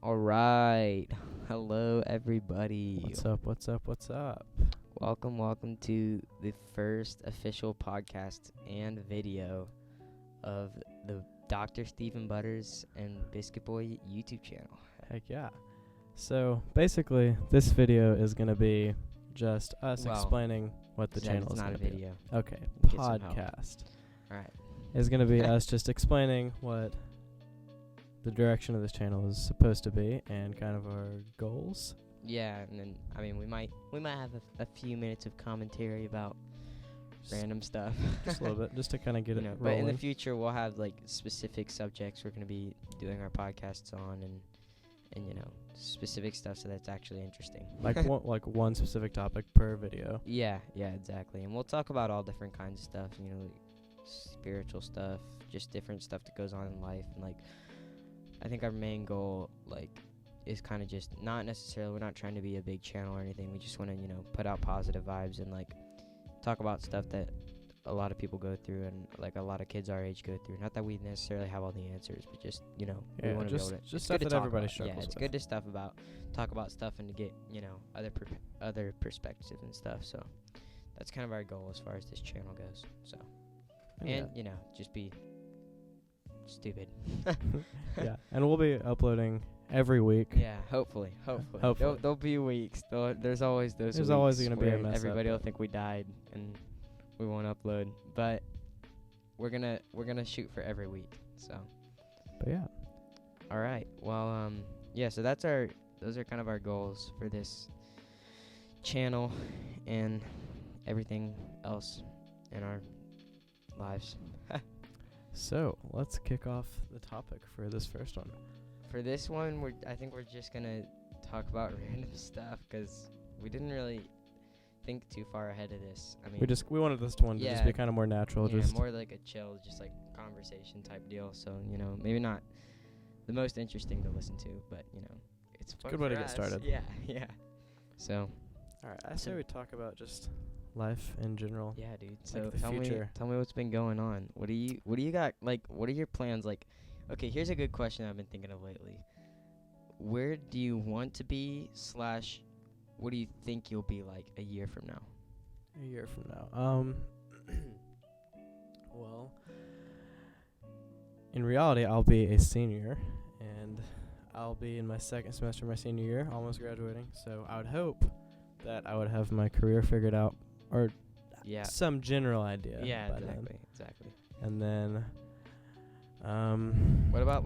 All right. Hello, everybody. What's up? What's up? What's up? Welcome to the first official podcast and video of the Dr. Stephen Butters and Biscuit Boy YouTube channel. Heck yeah. So basically, this video is going to be just us Well, explaining what the channel It's is not going a to be. video. Okay, Get some help. podcast All right. is going to be us just explaining what the direction of this channel is supposed to be and kind of our goals. Yeah, and then we might have a few minutes of commentary about random stuff. Just a little bit, just to kind of get it rolling. But in the future, we'll have like specific subjects we're going to be doing our podcasts on, and specific stuff, so that's actually interesting. Like one specific topic per video. Yeah, exactly. And we'll talk about all different kinds of stuff, like spiritual stuff, just different stuff that goes on in life. And like, I think our main goal, is kind of just not necessarily, we're not trying to be a big channel or anything. We just want to, put out positive vibes and talk about stuff that a lot of people go through and a lot of kids our age go through. Not that we necessarily have all the answers, but just, we want to be able to just stuff that everybody struggles with. Yeah, it's good to talk about stuff and to get, other perspectives and stuff. So that's kind of our goal as far as this channel goes. So, and, just be stupid. Yeah, and we'll be uploading every week. Yeah, hopefully. There'll be weeks. There's always those. There's weeks always going to be a mess everybody up. will think we died and we won't upload. But we're gonna shoot for every week. So. But yeah. All right. Well, so those are kind of our goals for this channel and everything else in our lives. So let's kick off the topic for this first one. For this one, I think we're just gonna talk about random stuff because we didn't really think too far ahead of this. We wanted this one to just be kind of more natural, just more like a chill, just conversation type deal. So maybe not the most interesting to listen to, but it's fun. Good way to for get us. started. Yeah. So. All right, I say we talk about just life in general. Yeah, dude. So the future. Tell me what's been going on. What do you got? What are your plans? Okay, here's a good question I've been thinking of lately. Where do you want to be / what do you think you'll be a year from now? A year from now. Well, in reality, I'll be a senior, and I'll be in my second semester of my senior year, almost graduating. So I would hope that I would have my career figured out, or some general idea. Yeah, by then. exactly. And then, what about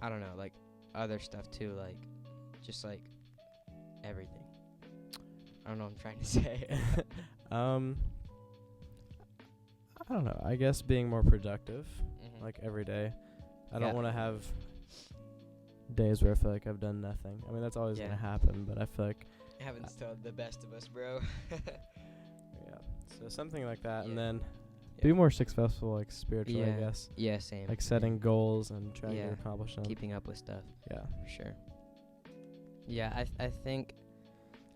I don't know, other stuff too, just everything. I don't know what I'm trying to say. I don't know. I guess being more productive, every day. I don't want to have days where I feel like I've done nothing. That's always going to happen, but I feel like Haven's still the best of us, bro. Yeah. So something like that, and then be more successful, spiritually, I guess. Yeah, same. Setting goals and trying to accomplish them. Keeping up with stuff. Yeah. For sure. Yeah, I think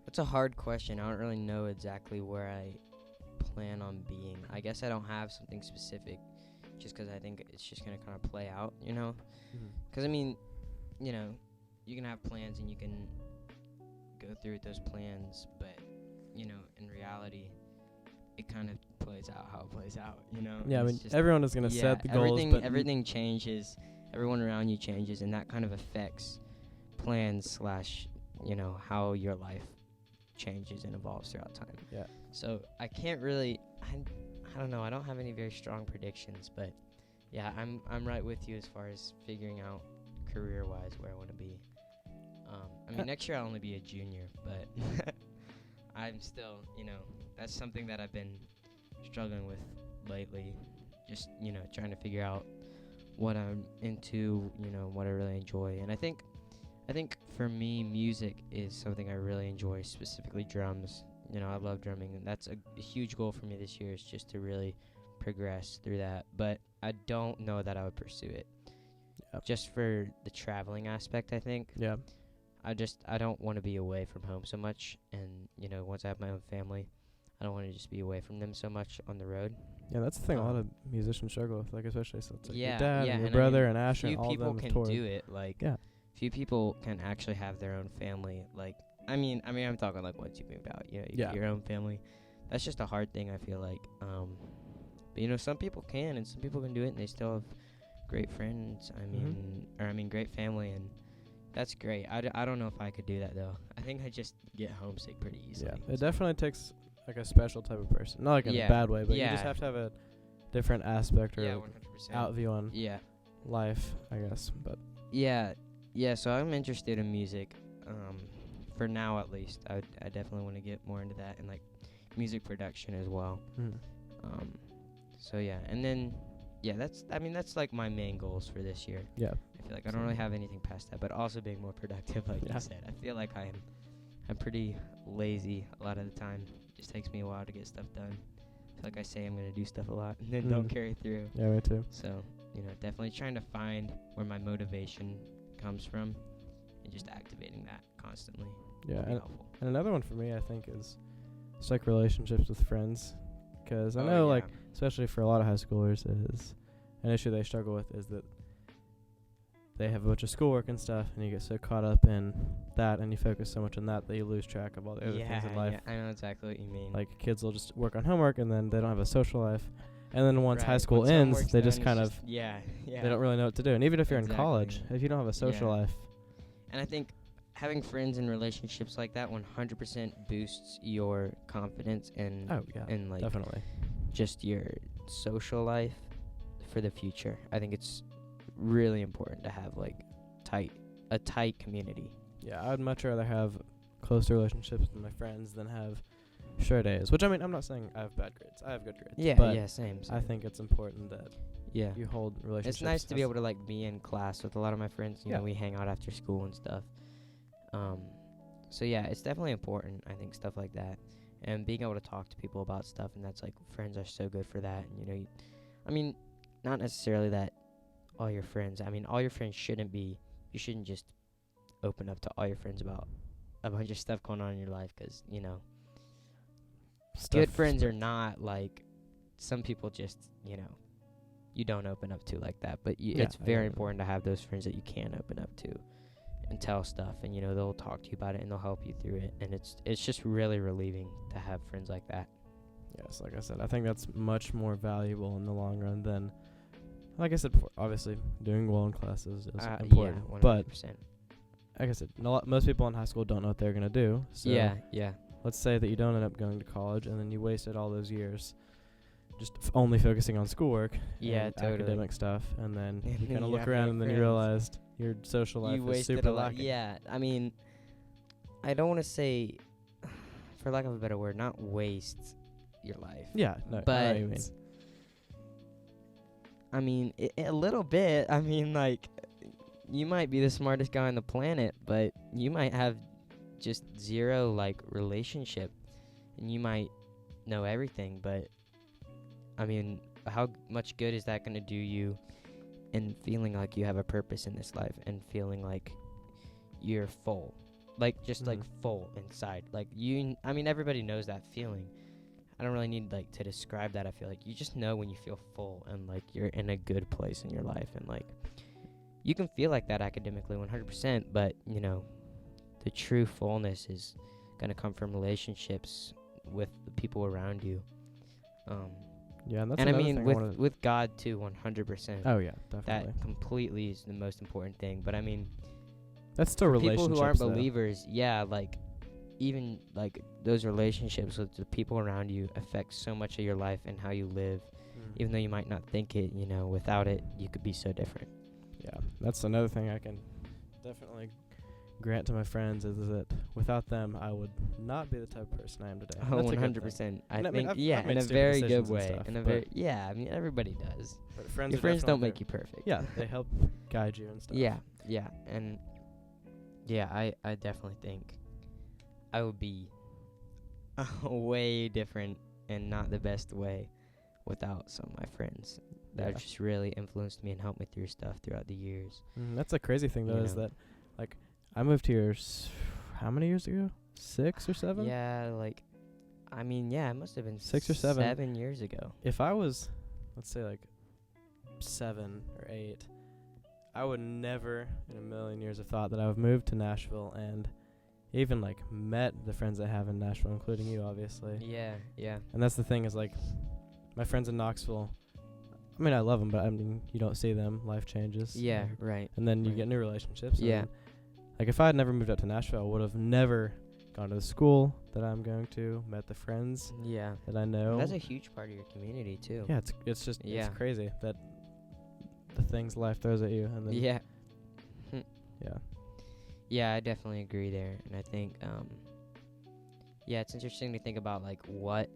it's a hard question. I don't really know exactly where I plan on being. I guess I don't have something specific, just because I think it's just going to kind of play out, Because, you can have plans and you can go through those plans, but, in reality, it kind of plays out how it plays out, Yeah, everyone is going to set the goals, but everything changes. Everyone around you changes, and that kind of affects plans / how your life changes and evolves throughout time. Yeah. So I can't really, I don't know. I don't have any very strong predictions, but yeah, I'm right with you as far as figuring out career-wise where I want to be. Next year I'll only be a junior, but I'm still, that's something that I've been struggling with lately. Just, trying to figure out what I'm into, what I really enjoy. And I think for me, music is something I really enjoy, specifically drums. I love drumming, and that's a huge goal for me this year, is just to really progress through that. But I don't know that I would pursue it. Yep. Just for the traveling aspect, I think. Yeah. I don't want to be away from home so much, and once I have my own family, I don't want to just be away from them so much on the road. Yeah, that's the thing. A lot of musicians struggle with, like especially so it's like Yeah, your dad yeah, and your and brother and Asher few and all of people them have can toured. do it. Like, Yeah. few people can actually have their own family. Like, I mean, I'm talking like once you moved out, you know, Yeah. your own family. That's just a hard thing, I feel like. But you know, some people can, and some people can do it, and they still have great friends. I mean, great family, and that's great. I don't know if I could do that though. I think I just get homesick pretty easily. Yeah, it definitely takes like a special type of person, not like in a bad way, but you just have to have a different aspect or 100%. out view on life, I guess. But yeah. So I'm interested in music, for now at least. I definitely want to get more into that and like music production as well. So yeah, and then that's like my main goals for this year. Yeah, I feel like I don't really have anything past that, but also being more productive, like you said. I feel like I'm pretty lazy a lot of the time. It just takes me a while to get stuff done. I feel like I say I'm gonna do stuff a lot and then don't carry through. Yeah, me too. So definitely trying to find where my motivation comes from and just activating that constantly. Yeah, and another one for me, I think, is just like relationships with friends, because I know like especially for a lot of high schoolers is an issue they struggle with is that they have a bunch of schoolwork and stuff, and you get so caught up in that and you focus so much on that you lose track of all the other things in life. Yeah, I know exactly what you mean. Like kids will just work on homework and then they don't have a social life, and then once high school ends, they just kind of they don't really know what to do. And even if you're in college, if you don't have a social life, and I think having friends and relationships like that 100% boosts your confidence and and like definitely just your social life for the future. I think it's really important to have like a tight community. Yeah, I'd much rather have closer relationships with my friends than have short days. Which I mean, I'm not saying I have bad grades. I have good grades. Yeah, but same. I think it's important that you hold relationships. It's nice to be able to like be in class with a lot of my friends. You know, we hang out after school and stuff. So yeah, it's definitely important. I think stuff like that, and being able to talk to people about stuff, and that's like friends are so good for that. And, I mean, not necessarily that all your friends. I mean, all your friends shouldn't be. You shouldn't just open up to all your friends about a bunch of stuff going on in your life, because good friends are not like some people just you don't open up to like that. But it's very important to have those friends that you can open up to and tell stuff, and they'll talk to you about it and they'll help you through it, and it's just really relieving to have friends like that. Yes, like I said, I think that's much more valuable in the long run than, like I said before, obviously doing well in classes is important. Yeah, 100%. But like I said, most people in high school don't know what they're gonna do. So let's say that you don't end up going to college, and then you wasted all those years just only focusing on schoolwork and academic stuff, and then you kind of look around and then you realized your social life is super lacking. Yeah, I mean, I don't want to say, for lack of a better word, not waste your life. Yeah, no, but I know what you mean. I mean, a little bit. I mean, like, you might be the smartest guy on the planet, but you might have just zero, like, relationship, and you might know everything, but I mean, how much good is that going to do you in feeling like you have a purpose in this life and feeling like you're full? Like, just, like, full inside. Like, I mean, everybody knows that feeling. I don't really need, like, to describe that. I feel like you just know when you feel full and, like, you're in a good place in your life. And, like, you can feel like that academically 100%, but, the true fullness is going to come from relationships with the people around you. Yeah, and that's and I another mean, thing with God too, 100%. Oh yeah, definitely. That completely is the most important thing. But I mean, that's still relationships. People who aren't believers, like even like those relationships with the people around you affect so much of your life and how you live. Even though you might not think it, without it, you could be so different. Yeah, that's another thing I can definitely grant to my friends is that without them, I would not be the type of person I am today. Oh, 100%. I think, I've in a very good way. Stuff, I mean, everybody does. But your friends don't make you perfect. Yeah, they help guide you and stuff. Yeah, and I definitely think I would be way different and not the best way without some of my friends that have just really influenced me and helped me through stuff throughout the years. That's the crazy thing, though, is that, like, I moved here how many years ago? 6 or 7? Yeah, like, I mean, yeah, it must have been 6 or 7. 7 years ago. If I was, let's say, like 7 or 8, I would never in a million years have thought that I would move to Nashville and even like met the friends I have in Nashville, including you, obviously. Yeah, yeah. And that's the thing is like my friends in Knoxville. I mean, I love them, but I mean, you don't see them. Life changes. Yeah, right. And then you right. get new relationships. Yeah. Like if I had never moved up to Nashville, I would have never gone to the school that I'm going to, met the friends that I know. And that's a huge part of your community too. Yeah, it's just it's crazy that the things life throws at you, and then yeah. Yeah. Yeah, I definitely agree there, and I think it's interesting to think about like what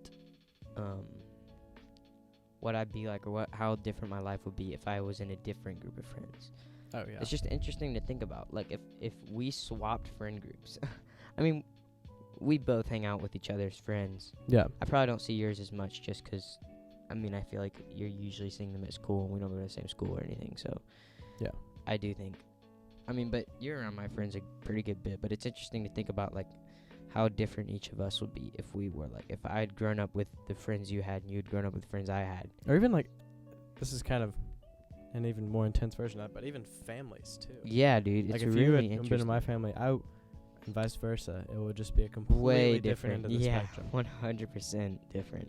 I'd be like, or how different my life would be if I was in a different group of friends. Oh yeah. It's just interesting to think about, like if we swapped friend groups. I mean, we both hang out with each other's friends. Yeah. I probably don't see yours as much just 'cause I mean, I feel like you're usually seeing them at school and we don't go to the same school or anything. So yeah, I do think, I mean, but you're around my friends a pretty good bit, but it's interesting to think about like how different each of us would be if we were like, if I'd grown up with the friends you had and you'd grown up with the friends I had. Or even like, this is kind of an even more intense version of that, but even families too. Yeah, dude. Like it's if really you had been in my family, and vice versa, it would just be a completely different end of the spectrum. 100% different.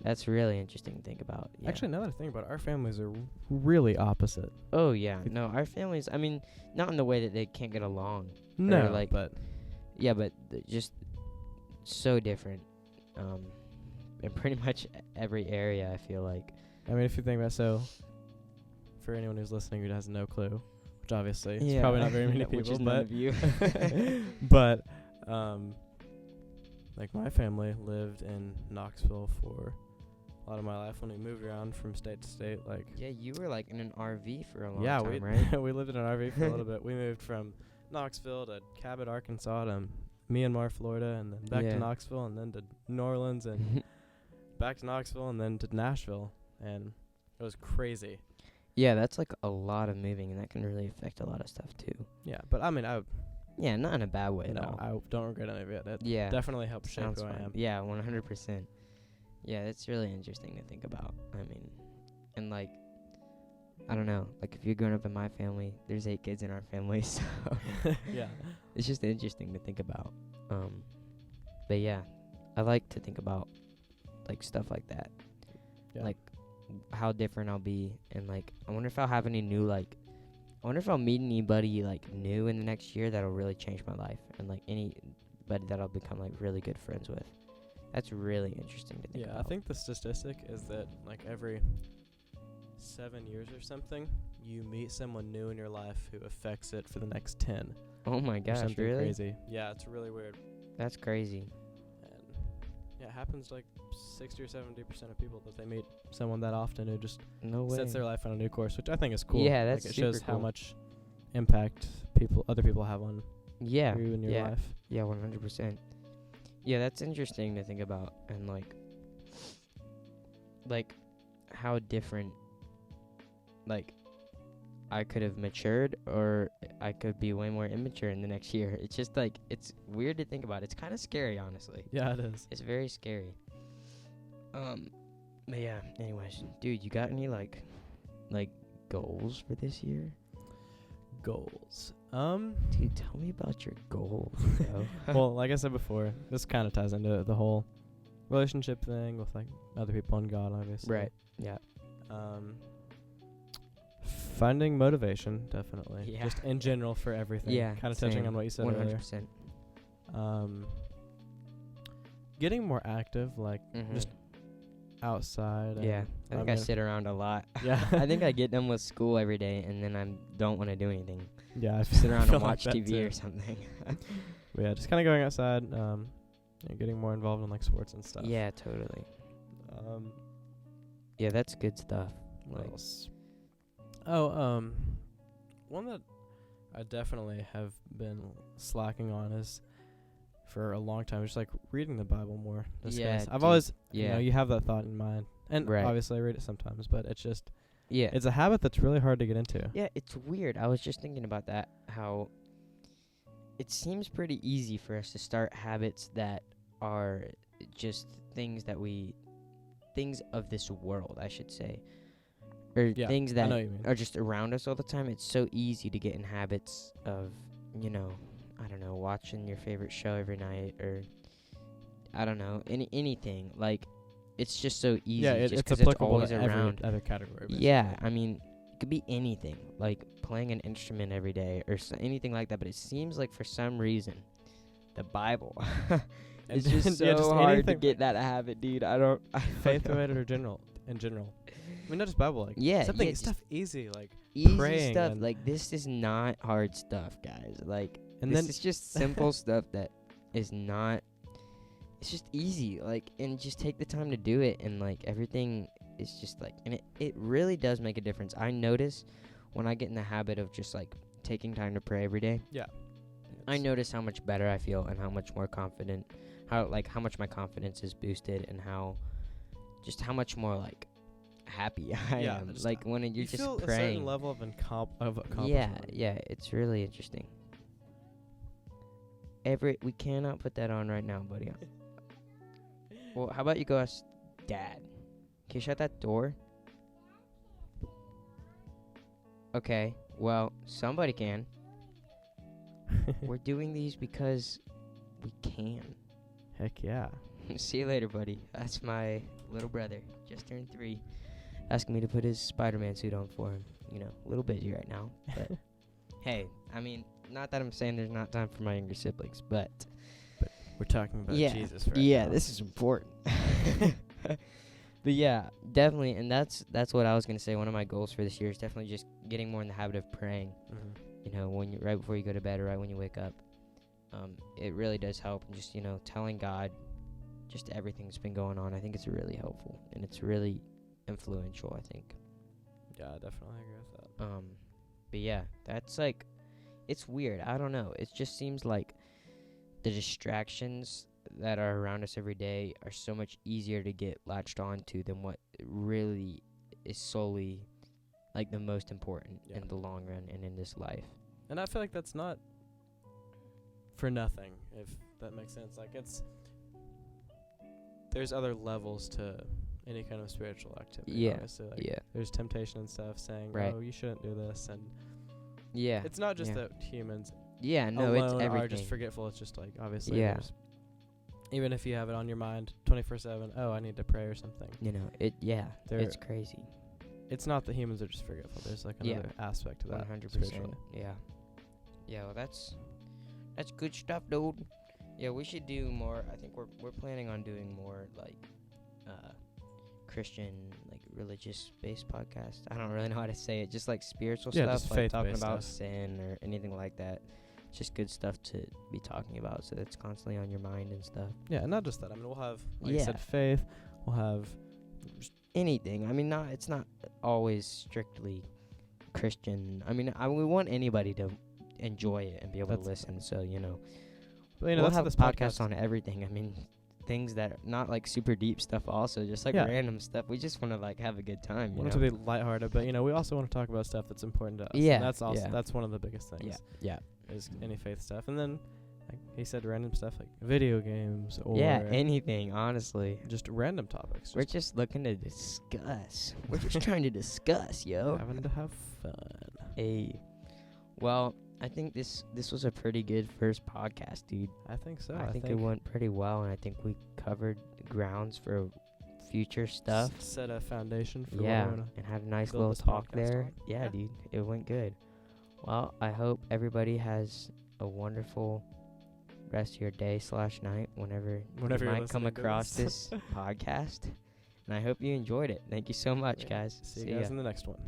That's really interesting to think about. Yeah. Actually, now that I think about it, our families are really opposite. Oh, yeah. No, our families, I mean, not in the way that they can't get along. No, like, but... Yeah, but just so different. In pretty much every area, I feel like. I mean, if you think about so, for anyone who's listening who has no clue, which obviously it's Yeah. probably not very many people, Which is but none of you. but like my family lived in Knoxville for a lot of my life when we moved around from state to state. Like yeah, you were like in an RV for a long time, right? Yeah, we lived in an RV for a little bit. We moved from Knoxville to Cabot, Arkansas, to Myanmar, Florida, and then back to Knoxville, and then to New Orleans, and back to Knoxville, and then to Nashville, and it was crazy. Yeah, that's like a lot of moving, and that can really affect a lot of stuff too. Yeah, but I mean, yeah, not in a bad way at all. I don't regret any of it. It yeah, definitely helped shape who I am. Yeah, 100%. Yeah, it's really interesting to think about. I mean, and like, I don't know. Like, if you're growing up in my family, there's 8 kids in our family, so yeah, it's just interesting to think about. But yeah, I like to think about like stuff like that, like how different I'll be, and like I wonder if I'll have any new like. I wonder if I'll meet anybody like new in the next year that'll really change my life, and like anybody that I'll become like really good friends with. That's really interesting to think about. Yeah, I think the statistic is that like every 7 years or something, you meet someone new in your life who affects it for the next 10. Oh my gosh, something really? Crazy. Yeah, it's really weird. That's crazy. And yeah, it happens to like 60 or 70% of people that they meet someone that often who just sets their life on a new course, which I think is cool. Yeah, that's like it super shows cool. how much impact other people have on you in your life. Yeah, 100%. Yeah, that's interesting to think about, and like how different like I could have matured, or I could be way more immature in the next year. It's just like, it's weird to think about. It's kind of scary, honestly. Yeah, it is. It's very scary. But yeah, anyways, dude, you got any like goals for this year? Goals. Dude, tell me about your goals, bro. Well, like I said before, this kind of ties into the whole relationship thing with like other people and God, obviously. Right. Yeah. Finding motivation, definitely. Yeah. Just in general for everything. Yeah. Kind of touching on what you said 100%. earlier. Getting more active, like just outside. Yeah. I think I sit around a lot. Yeah. I think I get done with school every day, and then I don't want to do anything. Yeah. I sit around and like watch TV or something. Yeah, just kind of going outside, getting more involved in like sports and stuff. Yeah, totally. Yeah, that's good stuff. What else? Oh, one that I definitely have been slacking on is for a long time, just like reading the Bible more. Yeah, I've always, you have that thought in mind, and obviously I read it sometimes, but it's just, it's a habit that's really hard to get into. Yeah, it's weird. I was just thinking about that, how it seems pretty easy for us to start habits that are just things of this world, I should say, or things that are just around us all the time. It's so easy to get in habits of, I don't know, watching your favorite show every night, or I don't know, anything. Like, it's just so easy. Yeah, it's applicable to every other category. Basically. Yeah, I mean, it could be anything, like playing an instrument every day or anything like that. But it seems like for some reason, the Bible, it's just so hard to get that habit, dude. I don't faith-related or in general. I mean, not just Bible, like stuff easy, like easy praying stuff. Like, this is not hard stuff, guys. Like, this is just simple stuff that is not. It's just easy, like, and just take the time to do it, and like everything is just like, and it really does make a difference. I notice when I get in the habit of just like taking time to pray every day. Yeah. I notice how much better I feel and how much more confident, how much my confidence is boosted, and how much more like happy I am. Like when you're just feel praying. A certain level of accomplishment. Yeah, it's really interesting. Everett, we cannot put that on right now, buddy. Well, how about you go ask Dad? Can you shut that door? Okay, well, somebody can. We're doing these because we can. Heck yeah. See you later, buddy. That's my little brother. Just turned 3. Asking me to put his Spider-Man suit on for him. A little busy right now. But hey, I mean, not that I'm saying there's not time for my younger siblings, but we're talking about Jesus right now. Yeah, this is important. But yeah, definitely, and that's what I was going to say. One of my goals for this year is definitely just getting more in the habit of praying. Mm-hmm. When right before you go to bed or right when you wake up. It really does help. And just, telling God just everything that's been going on. I think it's really helpful, and it's really influential, I think. Yeah, I definitely agree with that. But yeah, that's like, it's weird. I don't know. It just seems like the distractions that are around us every day are so much easier to get latched onto than what really is solely like the most important in the long run and in this life. And I feel like that's not for nothing, if that makes sense. Like, there's other levels to any kind of spiritual activity. Yeah. Obviously, like there's temptation and stuff saying, oh, you shouldn't do this. And it's not just that humans alone it's everything. Are just forgetful. It's just like, obviously, even if you have it on your mind 24/7, oh, I need to pray or something. It's crazy. It's not that humans are just forgetful. There's like another aspect to that. 100%. Yeah, well, that's good stuff, dude. Yeah, we should do more. I think we're planning on doing more like Christian, like religious based podcasts. I don't really know how to say it. Just like spiritual stuff, just like talking about stuff. sin or anything like that. It's just good stuff to be talking about, so that's constantly on your mind and stuff. Yeah, and not just that. I mean, we'll have, like you said, faith. We'll have anything. I mean, it's not always strictly Christian. I mean, we want anybody to enjoy it and be able to listen. So, we'll have podcasts on everything. I mean, things that are not like super deep stuff also, just like random stuff. We just want to like have a good time. We want it to be lighthearted, but we also want to talk about stuff that's important to us. Yeah, and that's also that's one of the biggest things. Yeah, is any faith stuff, and then like he said, random stuff like video games or anything. Honestly, just random topics. We're just looking to discuss. We're just trying to discuss, yo. Having to have fun. Hey, well, I think this was a pretty good first podcast, dude. I think so. I think it went pretty well, and I think we covered the grounds for future stuff. Set a foundation for and had a nice little talk there. Yeah, dude, it went good. Well, I hope everybody has a wonderful rest of your day / night whenever you might come across this podcast. And I hope you enjoyed it. Thank you so much, guys. See you guys in the next one.